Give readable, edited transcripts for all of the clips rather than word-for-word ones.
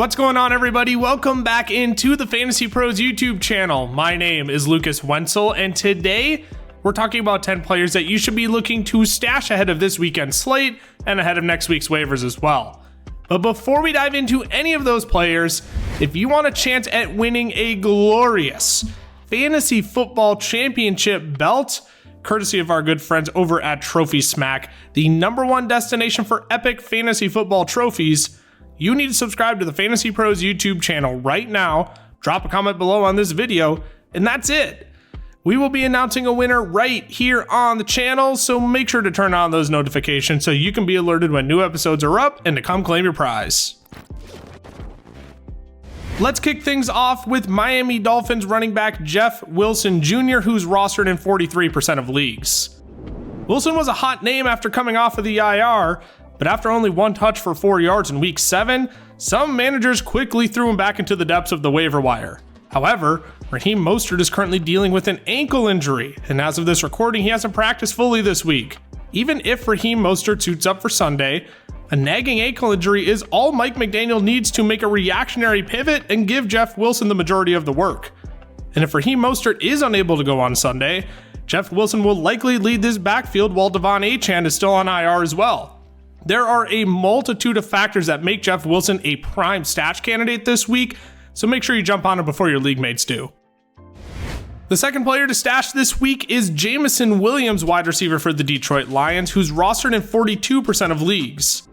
What's going on, everybody? Welcome back into the Fantasy Pros YouTube channel. My name is Lucas Wenzel, and today we're talking about 10 players that you should be looking to stash ahead of this weekend slate and ahead of next week's waivers as well. But before we dive into any of those players, if you want a chance at winning a glorious fantasy football championship belt, courtesy of our good friends over at Trophy Smack, the #1 destination for epic fantasy football trophies, you need to subscribe to the Fantasy Pros YouTube channel right now, drop a comment below on this video, and that's it. We will be announcing a winner right here on the channel, so make sure to turn on those notifications so you can be alerted when new episodes are up and to come claim your prize. Let's kick things off with Miami Dolphins running back Jeff Wilson Jr., who's rostered in 43% of leagues. Wilson was a hot name after coming off of the IR, but after only one touch for 4 yards in week 7, some managers quickly threw him back into the depths of the waiver wire. However, Raheem Mostert is currently dealing with an ankle injury, and as of this recording, he hasn't practiced fully this week. Even if Raheem Mostert suits up for Sunday, a nagging ankle injury is all Mike McDaniel needs to make a reactionary pivot and give Jeff Wilson the majority of the work. And if Raheem Mostert is unable to go on Sunday, Jeff Wilson will likely lead this backfield while Devon Achane is still on IR as well. There are a multitude of factors that make Jeff Wilson a prime stash candidate this week, so make sure you jump on it before your league mates do. The second player to stash this week is Jameson Williams, wide receiver for the Detroit Lions, who's rostered in 42% of leagues.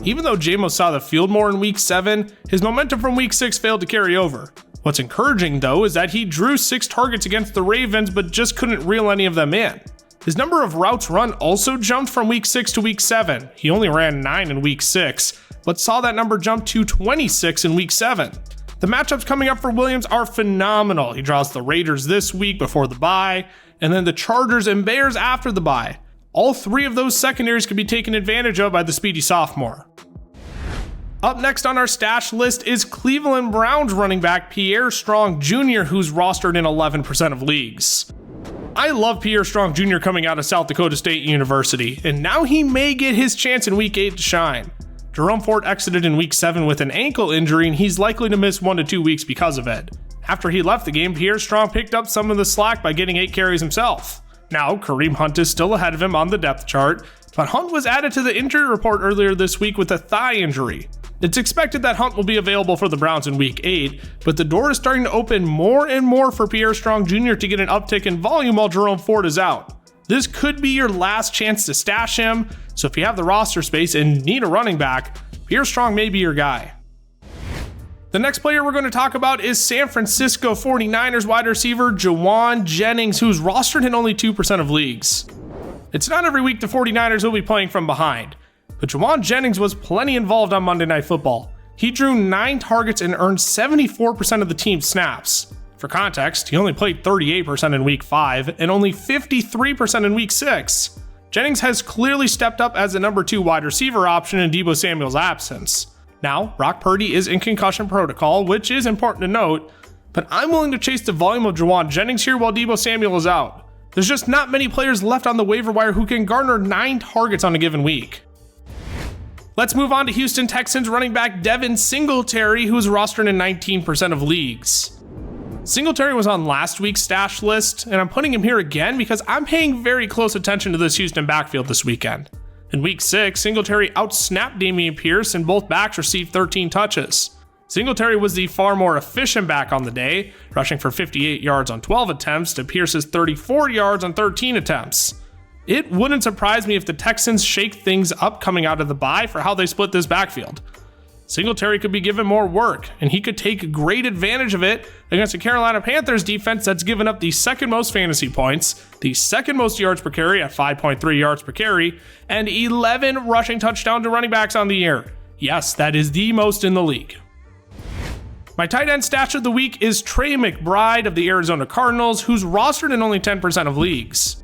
Even though Jamo saw the field more in week 7, his momentum from week 6 failed to carry over. What's encouraging though is that he drew 6 targets against the Ravens but just couldn't reel any of them in. His number of routes run also jumped from week 6 to week 7. He only ran 9 in week 6, but saw that number jump to 26 in week 7. The matchups coming up for Williams are phenomenal. He draws the Raiders this week before the bye, and then the Chargers and Bears after the bye. All 3 of those secondaries could be taken advantage of by the speedy sophomore. Up next on our stash list is Cleveland Browns running back Pierre Strong Jr., who's rostered in 11% of leagues. I love Pierre Strong Jr. coming out of South Dakota State University, and now he may get his chance in week 8 to shine. Jerome Ford exited in week 7 with an ankle injury, and he's likely to miss 1 to 2 weeks because of it. After he left the game, Pierre Strong picked up some of the slack by getting 8 carries himself. Now, Kareem Hunt is still ahead of him on the depth chart, but Hunt was added to the injury report earlier this week with a thigh injury. It's expected that Hunt will be available for the Browns in week 8, but the door is starting to open more and more for Pierre Strong Jr. to get an uptick in volume while Jerome Ford is out. This could be your last chance to stash him, so if you have the roster space and need a running back, Pierre Strong may be your guy. The next player we're going to talk about is San Francisco 49ers wide receiver Jawan Jennings, who's rostered in only 2% of leagues. It's not every week the 49ers will be playing from behind, but Jawan Jennings was plenty involved on Monday Night Football. He drew 9 targets and earned 74% of the team's snaps. For context, he only played 38% in week 5 and only 53% in week 6. Jennings has clearly stepped up as the number 2 wide receiver option in Deebo Samuel's absence. Now, Brock Purdy is in concussion protocol, which is important to note, but I'm willing to chase the volume of Jawan Jennings here while Deebo Samuel is out. There's just not many players left on the waiver wire who can garner 9 targets on a given week. Let's move on to Houston Texans running back Devin Singletary, who's rostered in 19% of leagues. Singletary was on last week's stash list, and I'm putting him here again because I'm paying very close attention to this Houston backfield this weekend. In week 6, Singletary outsnapped Dameon Pierce, and both backs received 13 touches. Singletary was the far more efficient back on the day, rushing for 58 yards on 12 attempts to Pierce's 34 yards on 13 attempts. It wouldn't surprise me if the Texans shake things up coming out of the bye for how they split this backfield. Singletary could be given more work, and he could take great advantage of it against the Carolina Panthers defense that's given up the second most fantasy points, the second most yards per carry at 5.3 yards per carry, and 11 rushing touchdowns to running backs on the year. Yes, that is the most in the league. My tight end stash of the week is Trey McBride of the Arizona Cardinals, who's rostered in only 10% of leagues.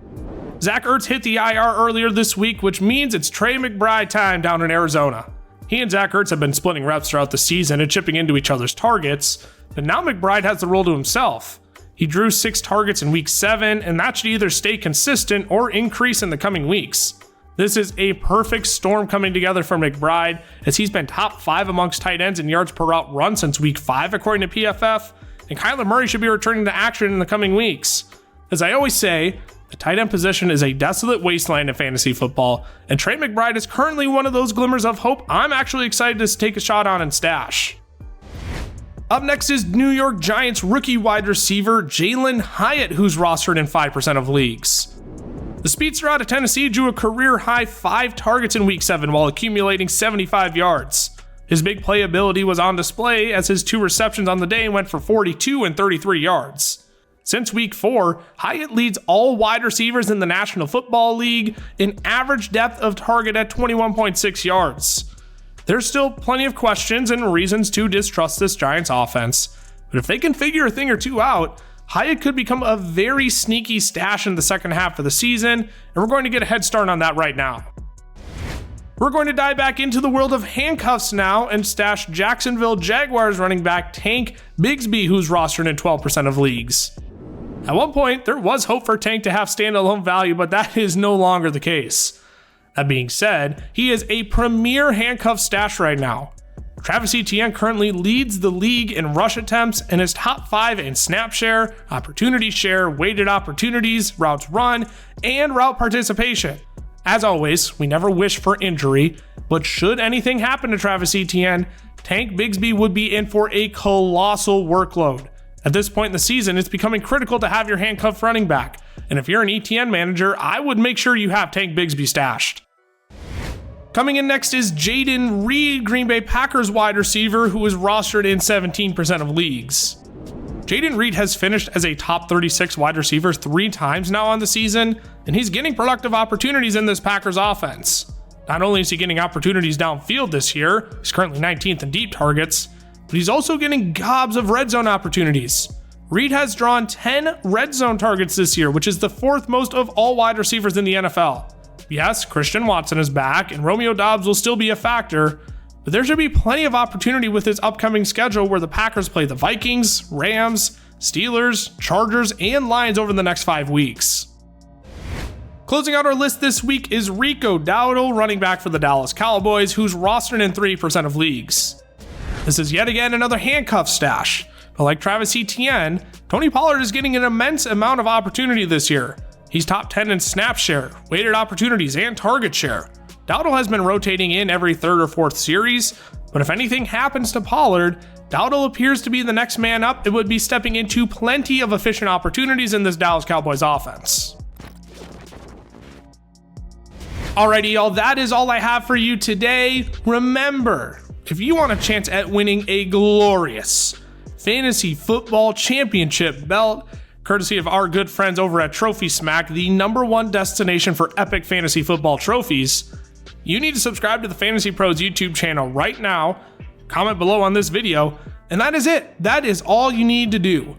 Zach Ertz hit the IR earlier this week, which means it's Trey McBride time down in Arizona. He and Zach Ertz have been splitting reps throughout the season and chipping into each other's targets, but now McBride has the role to himself. He drew 6 targets in week 7, and that should either stay consistent or increase in the coming weeks. This is a perfect storm coming together for McBride, as he's been top 5 amongst tight ends in yards per route run since week 5 according to PFF, and Kyler Murray should be returning to action in the coming weeks. As I always say, the tight end position is a desolate wasteland in fantasy football, and Trey McBride is currently one of those glimmers of hope I'm actually excited to take a shot on and stash. Up next is New York Giants rookie wide receiver Jaylen Hayes, who's rostered in 5% of leagues. The speedster out of Tennessee drew a career-high 5 targets in Week 7 while accumulating 75 yards. His big playability was on display as his 2 receptions on the day went for 42 and 33 yards. Since Week 4, Hyatt leads all wide receivers in the National Football League in average depth of target at 21.6 yards. There's still plenty of questions and reasons to distrust this Giants offense, but if they can figure a thing or two out, Hyatt could become a very sneaky stash in the second half of the season, and we're going to get a head start on that right now. We're going to dive back into the world of handcuffs now and stash Jacksonville Jaguars running back Tank Bigsby, who's rostered in 12% of leagues. At one point, there was hope for Tank to have standalone value, but that is no longer the case. That being said, he is a premier handcuff stash right now. Travis Etienne currently leads the league in rush attempts and is top 5 in snap share, opportunity share, weighted opportunities, routes run, and route participation. As always, we never wish for injury, but should anything happen to Travis Etienne, Tank Bigsby would be in for a colossal workload. At this point in the season, it's becoming critical to have your handcuff running back, and if you're an ETN manager, I would make sure you have Tank Bigsby stashed. Coming in next is Jaden Reed, Green Bay Packers wide receiver, who is rostered in 17% of leagues. Jaden Reed has finished as a top 36 wide receiver 3 times now on the season, and he's getting productive opportunities in this Packers offense. Not only is he getting opportunities downfield this year, he's currently 19th in deep targets, but he's also getting gobs of red zone opportunities. Reed has drawn 10 red zone targets this year, which is the 4th most of all wide receivers in the NFL. Yes, Christian Watson is back, and Romeo Doubs will still be a factor, but there should be plenty of opportunity with his upcoming schedule where the Packers play the Vikings, Rams, Steelers, Chargers, and Lions over the next 5 weeks. Closing out our list this week is Rico Gathers, running back for the Dallas Cowboys, who's rostered in 3% of leagues. This is yet again another handcuff stash, but like Travis Etienne, Tony Pollard is getting an immense amount of opportunity this year. He's top 10 in snap share, weighted opportunities, and target share. Dowdle has been rotating in every 3rd or 4th series, but if anything happens to Pollard, Dowdle appears to be the next man up and would be stepping into plenty of efficient opportunities in this Dallas Cowboys offense. Alrighty, y'all, that is all I have for you today. Remember, if you want a chance at winning a glorious fantasy football championship belt, courtesy of our good friends over at Trophy Smack, the #1 destination for epic fantasy football trophies, you need to subscribe to the FantasyPros YouTube channel right now, comment below on this video, and that is it. That is all you need to do.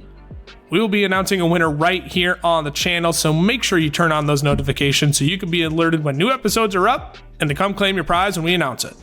We will be announcing a winner right here on the channel, so make sure you turn on those notifications so you can be alerted when new episodes are up and to come claim your prize when we announce it.